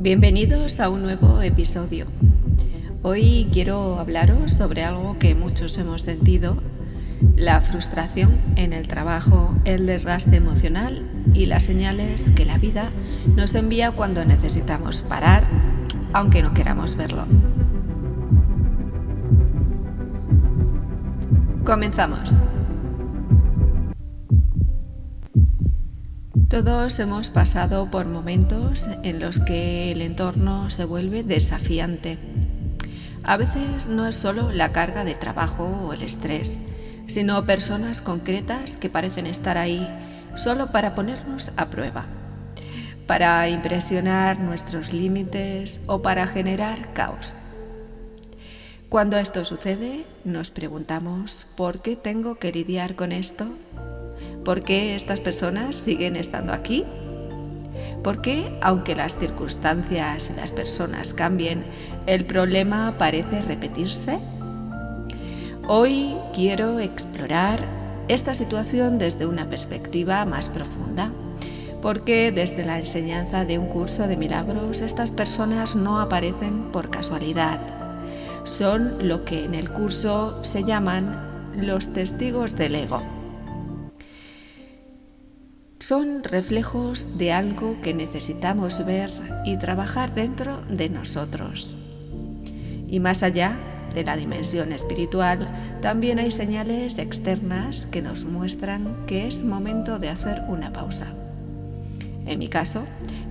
Bienvenidos a un nuevo episodio. Hoy quiero hablaros sobre algo que muchos hemos sentido: la frustración en el trabajo, el desgaste emocional y las señales que la vida nos envía cuando necesitamos parar, aunque no queramos verlo. Comenzamos. Todos hemos pasado por momentos en los que el entorno se vuelve desafiante. A veces no es solo la carga de trabajo o el estrés, sino personas concretas que parecen estar ahí solo para ponernos a prueba, para impresionar nuestros límites o para generar caos. Cuando esto sucede, nos preguntamos: ¿por qué tengo que lidiar con esto? ¿Por qué estas personas siguen estando aquí? ¿Por qué, aunque las circunstancias y las personas cambien, el problema parece repetirse? Hoy quiero explorar esta situación desde una perspectiva más profunda, porque desde la enseñanza de un curso de milagros, estas personas no aparecen por casualidad. Son lo que en el curso se llaman los testigos del ego. Son reflejos de algo que necesitamos ver y trabajar dentro de nosotros. Y más allá de la dimensión espiritual, también hay señales externas que nos muestran que es momento de hacer una pausa. En mi caso,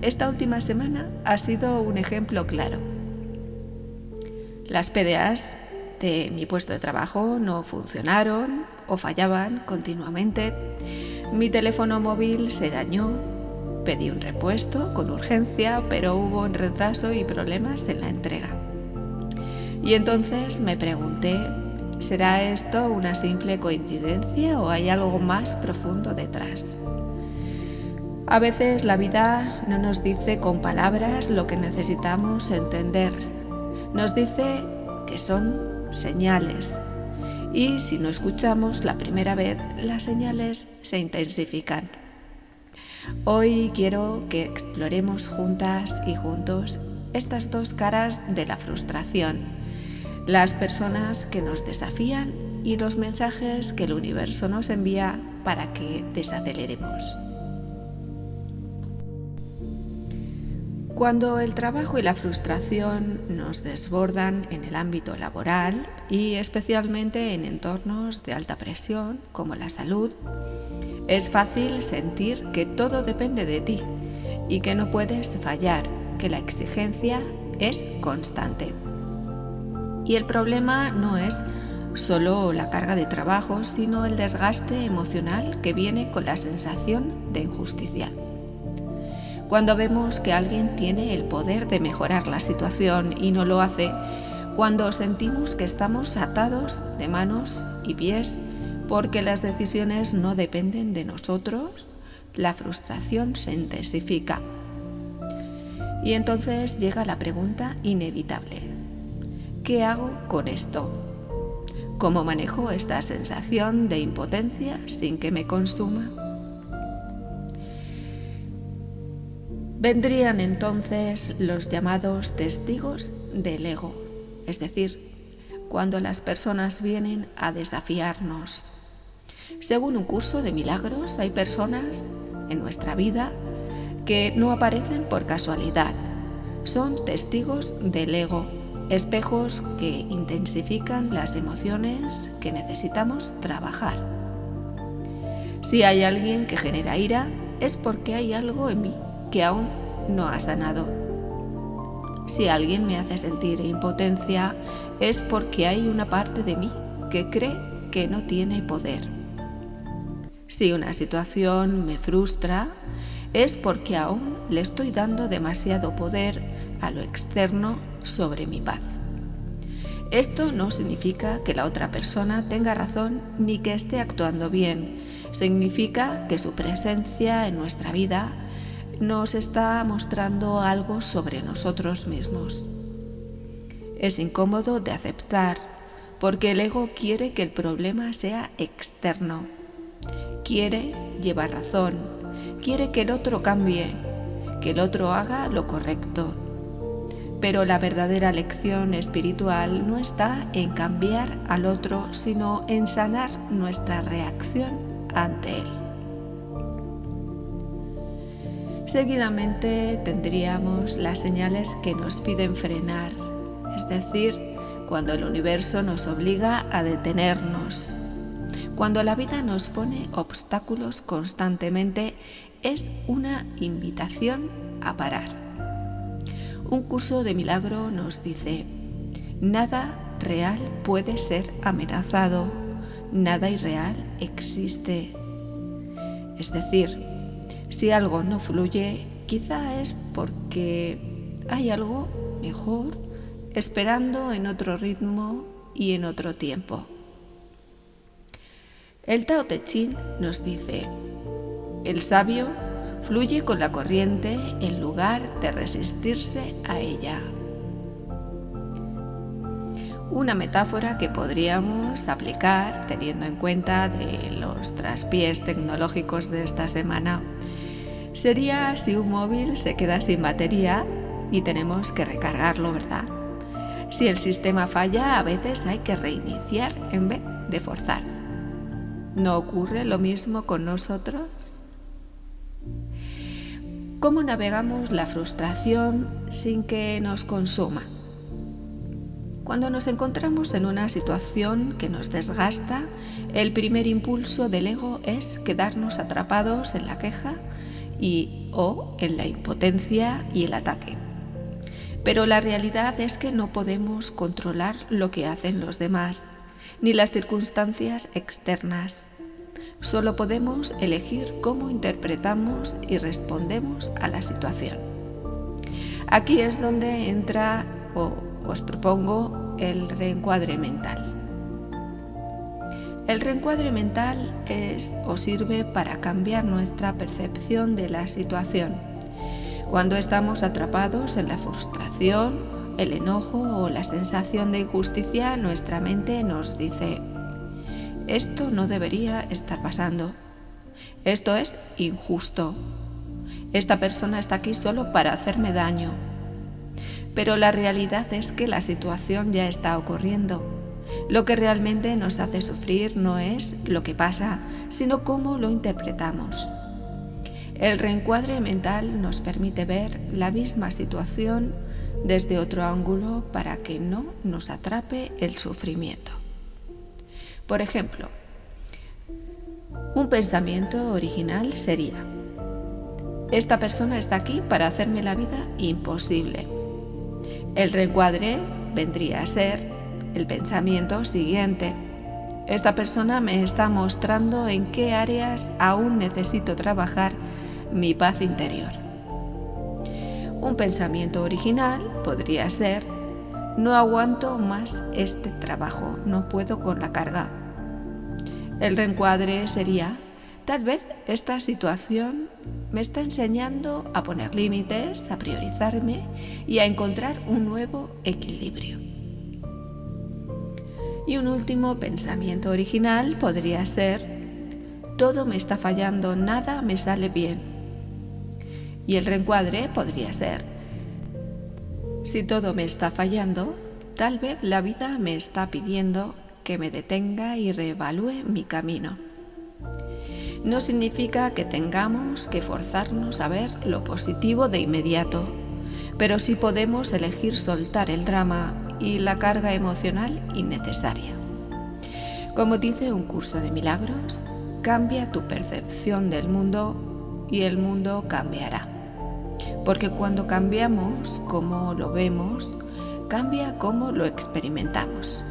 esta última semana ha sido un ejemplo claro. Las PDAs de mi puesto de trabajo no funcionaron o fallaban continuamente. Mi teléfono móvil se dañó, pedí un repuesto con urgencia, pero hubo un retraso y problemas en la entrega. Y entonces me pregunté: ¿será esto una simple coincidencia o hay algo más profundo detrás? A veces la vida no nos dice con palabras lo que necesitamos entender. Nos dice que son señales. Y si no escuchamos la primera vez, las señales se intensifican. Hoy quiero que exploremos juntas y juntos estas dos caras de la frustración: las personas que nos desafían y los mensajes que el universo nos envía para que desaceleremos. Cuando el trabajo y la frustración nos desbordan en el ámbito laboral y especialmente en entornos de alta presión como la salud, es fácil sentir que todo depende de ti y que no puedes fallar, que la exigencia es constante. Y el problema no es solo la carga de trabajo, sino el desgaste emocional que viene con la sensación de injusticia. Cuando vemos que alguien tiene el poder de mejorar la situación y no lo hace, cuando sentimos que estamos atados de manos y pies porque las decisiones no dependen de nosotros, la frustración se intensifica. Y entonces llega la pregunta inevitable: ¿qué hago con esto? ¿Cómo manejo esta sensación de impotencia sin que me consuma? Vendrían entonces los llamados testigos del ego, es decir, cuando las personas vienen a desafiarnos. Según un curso de milagros, hay personas en nuestra vida que no aparecen por casualidad. Son testigos del ego, espejos que intensifican las emociones que necesitamos trabajar. Si hay alguien que genera ira, es porque hay algo en mí que aún no ha sanado. Si alguien me hace sentir impotencia, es porque hay una parte de mí que cree que no tiene poder. Si una situación me frustra, es porque aún le estoy dando demasiado poder a lo externo sobre mi paz. Esto no significa que la otra persona tenga razón ni que esté actuando bien. Significa que su presencia en nuestra vida nos está mostrando algo sobre nosotros mismos. Es incómodo de aceptar, porque el ego quiere que el problema sea externo. Quiere llevar razón, quiere que el otro cambie, que el otro haga lo correcto. Pero la verdadera lección espiritual no está en cambiar al otro, sino en sanar nuestra reacción ante él. Seguidamente tendríamos las señales que nos piden frenar, es decir, cuando el universo nos obliga a detenernos. Cuando la vida nos pone obstáculos constantemente, es una invitación a parar. Un curso de milagro nos dice: nada real puede ser amenazado, nada irreal existe. Es decir, si algo no fluye, quizá es porque hay algo mejor esperando en otro ritmo y en otro tiempo. El Tao Te Ching nos dice: el sabio fluye con la corriente en lugar de resistirse a ella. Una metáfora que podríamos aplicar teniendo en cuenta de los traspiés tecnológicos de esta semana sería si un móvil se queda sin batería y tenemos que recargarlo, ¿verdad? Si el sistema falla, a veces hay que reiniciar en vez de forzar. ¿No ocurre lo mismo con nosotros? ¿Cómo navegamos la frustración sin que nos consuma? Cuando nos encontramos en una situación que nos desgasta, el primer impulso del ego es quedarnos atrapados en la queja o en la impotencia y el ataque. Pero la realidad es que no podemos controlar lo que hacen los demás, ni las circunstancias externas. Solo podemos elegir cómo interpretamos y respondemos a la situación. Aquí es donde entra os propongo el reencuadre mental. El reencuadre mental sirve para cambiar nuestra percepción de la situación. Cuando estamos atrapados en la frustración, el enojo o la sensación de injusticia, nuestra mente nos dice: esto no debería estar pasando. Esto es injusto. Esta persona está aquí solo para hacerme daño. Pero la realidad es que la situación ya está ocurriendo. Lo que realmente nos hace sufrir no es lo que pasa, sino cómo lo interpretamos. El reencuadre mental nos permite ver la misma situación desde otro ángulo para que no nos atrape el sufrimiento. Por ejemplo, un pensamiento original sería: esta persona está aquí para hacerme la vida imposible. El reencuadre vendría a ser el pensamiento siguiente: esta persona me está mostrando en qué áreas aún necesito trabajar mi paz interior. Un pensamiento original podría ser: no aguanto más este trabajo, no puedo con la carga. El reencuadre sería: tal vez esta situación me está enseñando a poner límites, a priorizarme y a encontrar un nuevo equilibrio. Y un último pensamiento original podría ser: todo me está fallando, nada me sale bien. Y el reencuadre podría ser: si todo me está fallando, tal vez la vida me está pidiendo que me detenga y reevalúe mi camino. No significa que tengamos que forzarnos a ver lo positivo de inmediato, pero sí podemos elegir soltar el drama y la carga emocional innecesaria. Como dice un curso de milagros, cambia tu percepción del mundo y el mundo cambiará. Porque cuando cambiamos cómo lo vemos, cambia cómo lo experimentamos.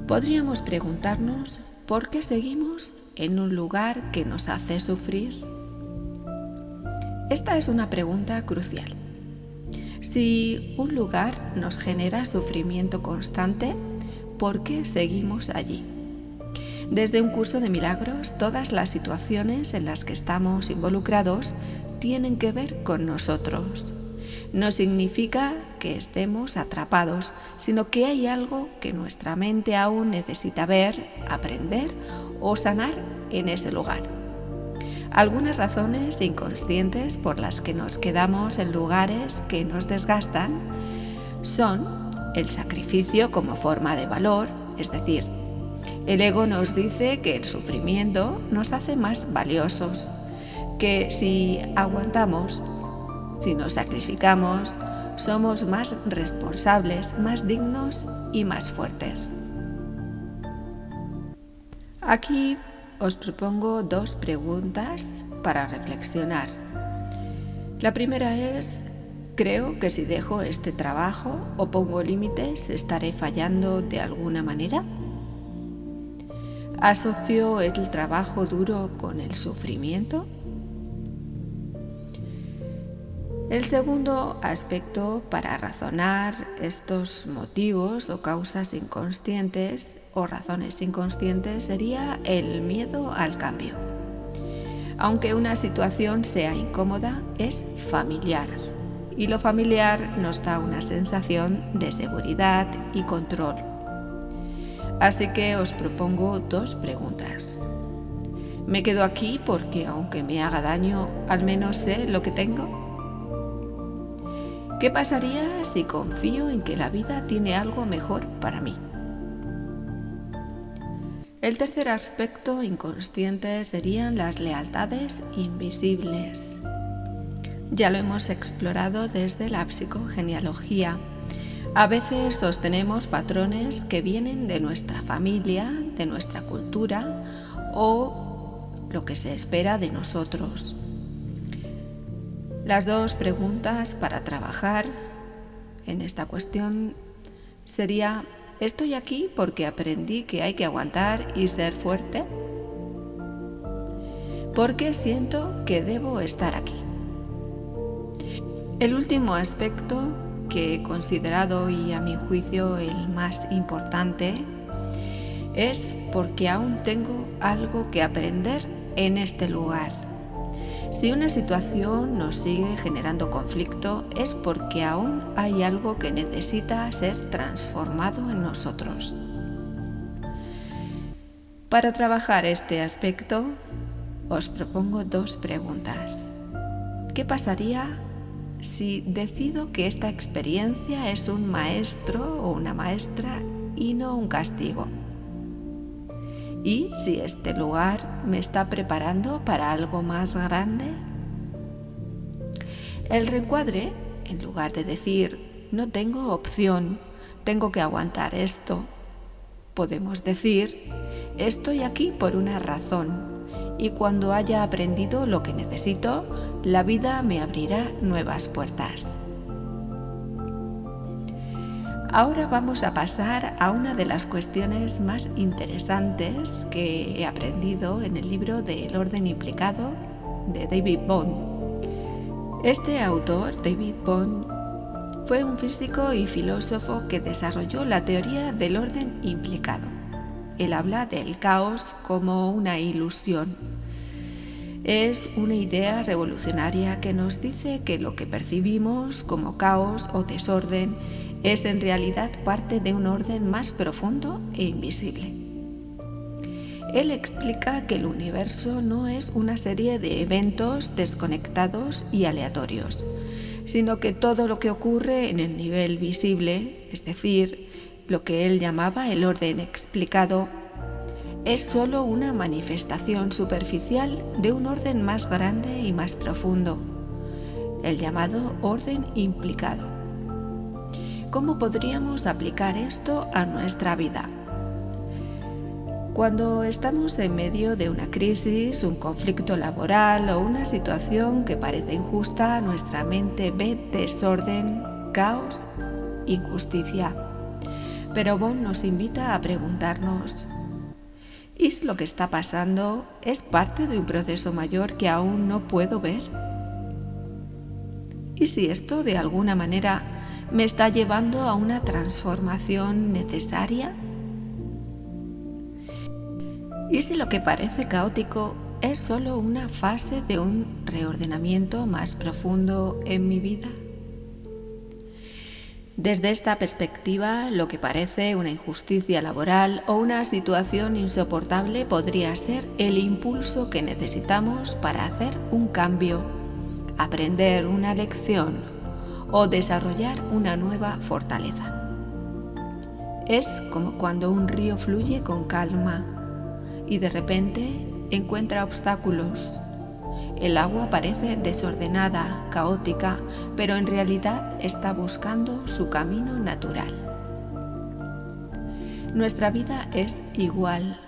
Podríamos preguntarnos por qué seguimos en un lugar que nos hace sufrir. Esta es una pregunta crucial. Si un lugar nos genera sufrimiento constante, ¿por qué seguimos allí? Desde un curso de milagros, todas las situaciones en las que estamos involucrados tienen que ver con nosotros. No significa que estemos atrapados, sino que hay algo que nuestra mente aún necesita ver, aprender o sanar en ese lugar. Algunas razones inconscientes por las que nos quedamos en lugares que nos desgastan son el sacrificio como forma de valor, es decir, el ego nos dice que el sufrimiento nos hace más valiosos, que si aguantamos, si nos sacrificamos, somos más responsables, más dignos y más fuertes. Aquí os propongo 2 preguntas para reflexionar. La primera es: ¿creo que si dejo este trabajo o pongo límites estaré fallando de alguna manera? ¿Asocio el trabajo duro con el sufrimiento? El segundo aspecto para razonar estos motivos o causas inconscientes o razones inconscientes sería el miedo al cambio. Aunque una situación sea incómoda, es familiar, y lo familiar nos da una sensación de seguridad y control. Así que os propongo 2 preguntas. ¿Me quedo aquí porque aunque me haga daño, al menos sé lo que tengo? ¿Qué pasaría si confío en que la vida tiene algo mejor para mí? El tercer aspecto inconsciente serían las lealtades invisibles. Ya lo hemos explorado desde la psicogenealogía. A veces sostenemos patrones que vienen de nuestra familia, de nuestra cultura o lo que se espera de nosotros. Las 2 preguntas para trabajar en esta cuestión sería: ¿estoy aquí porque aprendí que hay que aguantar y ser fuerte? ¿Por qué siento que debo estar aquí? El último aspecto que he considerado y a mi juicio el más importante es porque aún tengo algo que aprender en este lugar. Si una situación nos sigue generando conflicto es porque aún hay algo que necesita ser transformado en nosotros. Para trabajar este aspecto, os propongo 2 preguntas. ¿Qué pasaría si decido que esta experiencia es un maestro o una maestra y no un castigo? ¿Y si este lugar me está preparando para algo más grande? El reencuadre, en lugar de decir no tengo opción, tengo que aguantar esto, podemos decir estoy aquí por una razón y cuando haya aprendido lo que necesito, la vida me abrirá nuevas puertas. Ahora vamos a pasar a una de las cuestiones más interesantes que he aprendido en el libro de El orden implicado de David Bohm. Este autor, David Bohm, fue un físico y filósofo que desarrolló la teoría del orden implicado. Él habla del caos como una ilusión. Es una idea revolucionaria que nos dice que lo que percibimos como caos o desorden es en realidad parte de un orden más profundo e invisible. Él explica que el universo no es una serie de eventos desconectados y aleatorios, sino que todo lo que ocurre en el nivel visible, es decir, lo que él llamaba el orden explicado, es solo una manifestación superficial de un orden más grande y más profundo, el llamado orden implicado. ¿Cómo podríamos aplicar esto a nuestra vida? Cuando estamos en medio de una crisis, un conflicto laboral o una situación que parece injusta, nuestra mente ve desorden, caos, injusticia. Pero Bohm nos invita a preguntarnos: ¿y si lo que está pasando es parte de un proceso mayor que aún no puedo ver? ¿Y si esto de alguna manera me está llevando a una transformación necesaria? ¿Y si lo que parece caótico es solo una fase de un reordenamiento más profundo en mi vida? Desde esta perspectiva, lo que parece una injusticia laboral o una situación insoportable podría ser el impulso que necesitamos para hacer un cambio, aprender una lección o desarrollar una nueva fortaleza. Es como cuando un río fluye con calma y de repente encuentra obstáculos. El agua parece desordenada, caótica, pero en realidad está buscando su camino natural. Nuestra vida es igual.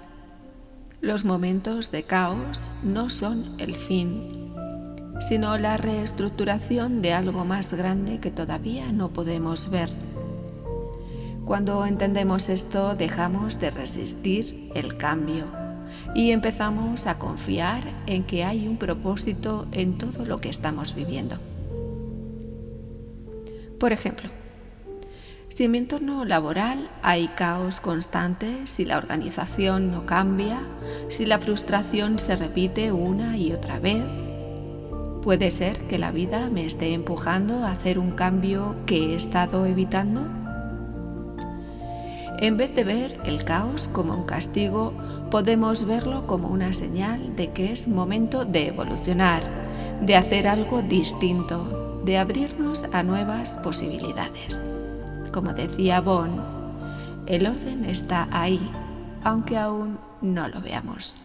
Los momentos de caos no son el fin, sino la reestructuración de algo más grande que todavía no podemos ver. Cuando entendemos esto, dejamos de resistir el cambio y empezamos a confiar en que hay un propósito en todo lo que estamos viviendo. Por ejemplo, si en mi entorno laboral hay caos constante, si la organización no cambia, si la frustración se repite una y otra vez, ¿puede ser que la vida me esté empujando a hacer un cambio que he estado evitando? En vez de ver el caos como un castigo, podemos verlo como una señal de que es momento de evolucionar, de hacer algo distinto, de abrirnos a nuevas posibilidades. Como decía Bon, el orden está ahí, aunque aún no lo veamos.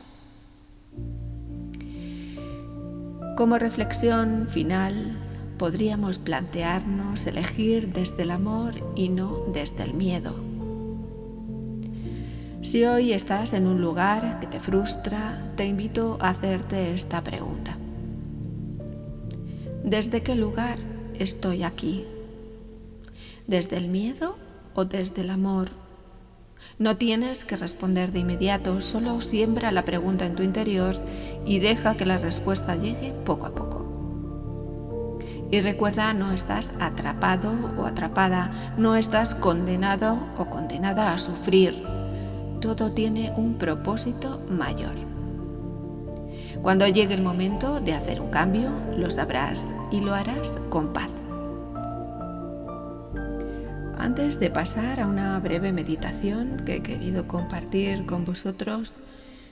Como reflexión final, podríamos plantearnos elegir desde el amor y no desde el miedo. Si hoy estás en un lugar que te frustra, te invito a hacerte esta pregunta. ¿Desde qué lugar estoy aquí? ¿Desde el miedo o desde el amor? No tienes que responder de inmediato, solo siembra la pregunta en tu interior y deja que la respuesta llegue poco a poco. Y recuerda, no estás atrapado o atrapada, no estás condenado o condenada a sufrir. Todo tiene un propósito mayor. Cuando llegue el momento de hacer un cambio, lo sabrás y lo harás con paz. Antes de pasar a una breve meditación que he querido compartir con vosotros,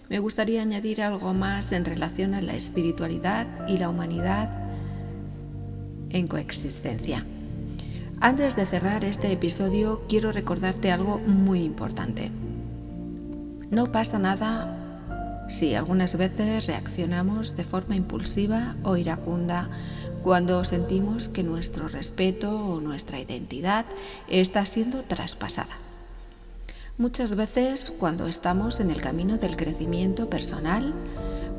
me gustaría añadir algo más en relación a la espiritualidad y la humanidad en coexistencia. Antes de cerrar este episodio, quiero recordarte algo muy importante. No pasa nada si algunas veces reaccionamos de forma impulsiva o iracunda cuando sentimos que nuestro respeto o nuestra identidad está siendo traspasada. Muchas veces, cuando estamos en el camino del crecimiento personal,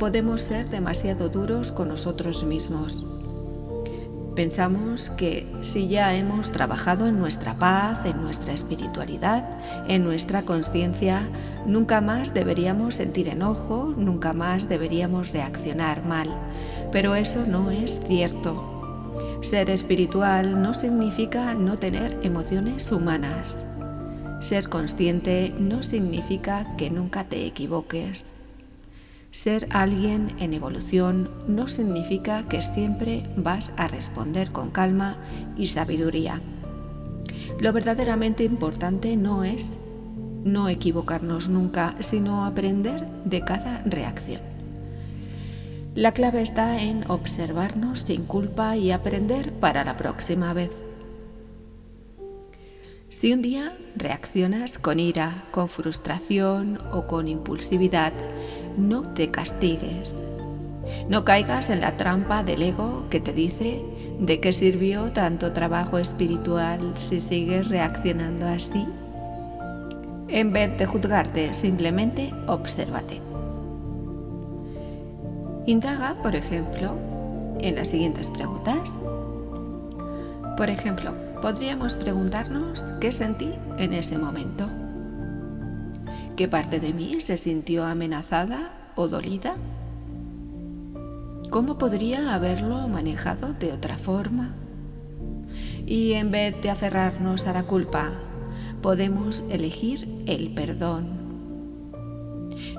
podemos ser demasiado duros con nosotros mismos. Pensamos que si ya hemos trabajado en nuestra paz, en nuestra espiritualidad, en nuestra conciencia, nunca más deberíamos sentir enojo, nunca más deberíamos reaccionar mal. Pero eso no es cierto. Ser espiritual no significa no tener emociones humanas. Ser consciente no significa que nunca te equivoques. Ser alguien en evolución no significa que siempre vas a responder con calma y sabiduría. Lo verdaderamente importante no es no equivocarnos nunca, sino aprender de cada reacción. La clave está en observarnos sin culpa y aprender para la próxima vez. Si un día reaccionas con ira, con frustración o con impulsividad, no te castigues. No caigas en la trampa del ego que te dice ¿de qué sirvió tanto trabajo espiritual si sigues reaccionando así? En vez de juzgarte, simplemente obsérvate. Indaga, por ejemplo, en las siguientes preguntas. Por ejemplo, podríamos preguntarnos qué sentí en ese momento. ¿Qué parte de mí se sintió amenazada o dolida? ¿Cómo podría haberlo manejado de otra forma? Y en vez de aferrarnos a la culpa, podemos elegir el perdón.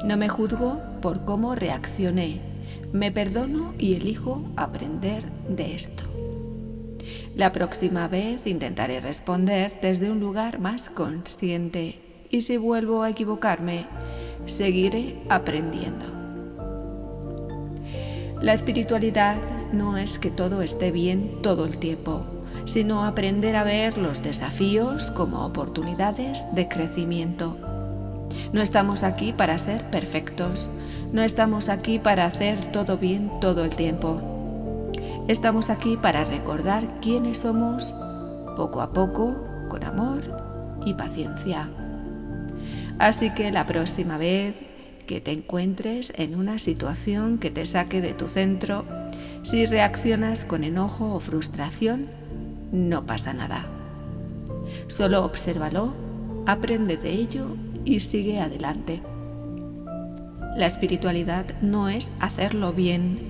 No me juzgo por cómo reaccioné, me perdono y elijo aprender de esto. La próxima vez intentaré responder desde un lugar más consciente y si vuelvo a equivocarme, seguiré aprendiendo. La espiritualidad no es que todo esté bien todo el tiempo, sino aprender a ver los desafíos como oportunidades de crecimiento. No estamos aquí para ser perfectos, no estamos aquí para hacer todo bien todo el tiempo. Estamos aquí para recordar quiénes somos poco a poco, con amor y paciencia. Así que la próxima vez que te encuentres en una situación que te saque de tu centro, si reaccionas con enojo o frustración, no pasa nada. Solo obsérvalo, aprende de ello y sigue adelante. La espiritualidad no es hacerlo bien.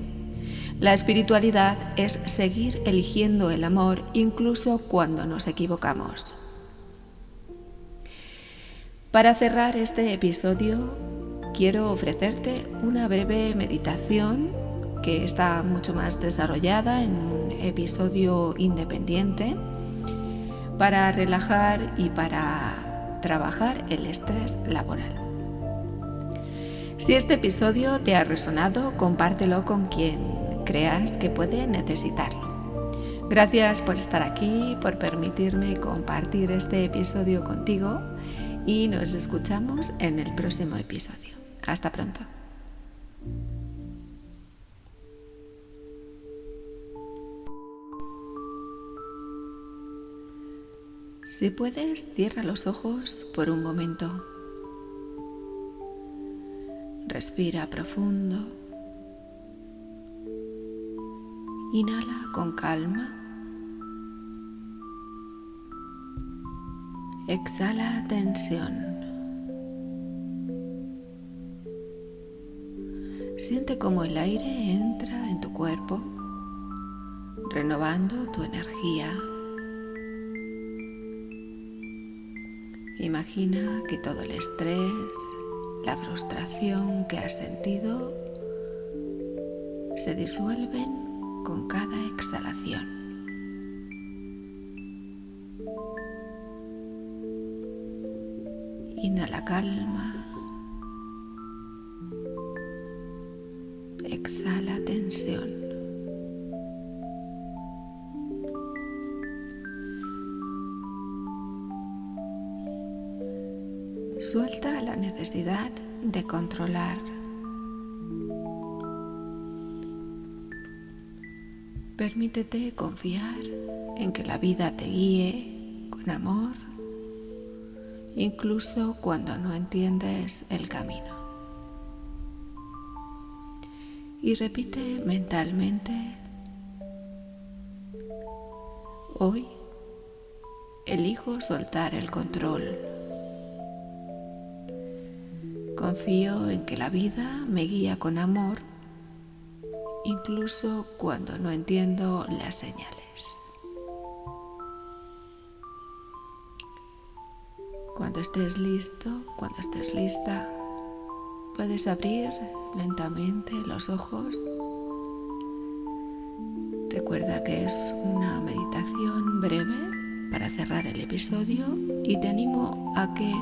La espiritualidad es seguir eligiendo el amor incluso cuando nos equivocamos. Para cerrar este episodio, quiero ofrecerte una breve meditación que está mucho más desarrollada en un episodio independiente para relajar y para trabajar el estrés laboral. Si este episodio te ha resonado, compártelo con quien creas que puede necesitarlo. Gracias por estar aquí, por permitirme compartir este episodio contigo y nos escuchamos en el próximo episodio. Hasta pronto. Si puedes, cierra los ojos por un momento. Respira profundo. Inhala con calma. Exhala tensión. Siente cómo el aire entra en tu cuerpo, renovando tu energía. Imagina que todo el estrés, la frustración que has sentido se disuelven con cada exhalación. Inhala calma. Exhala tensión. Suelta la necesidad de controlar. Permítete confiar en que la vida te guíe con amor, incluso cuando no entiendes el camino. Y repite mentalmente: hoy elijo soltar el control. Confío en que la vida me guía con amor, incluso cuando no entiendo las señales. Cuando estés listo, cuando estés lista, puedes abrir lentamente los ojos. Recuerda que es una meditación breve para cerrar el episodio y te animo a que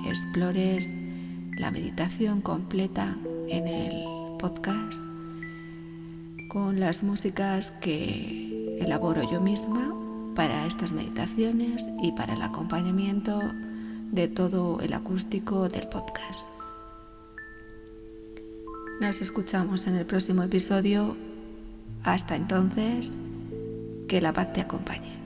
explores la meditación completa en el podcast con las músicas que elaboro yo misma para estas meditaciones y para el acompañamiento de todo el acústico del podcast. Nos escuchamos en el próximo episodio. Hasta entonces, que la paz te acompañe.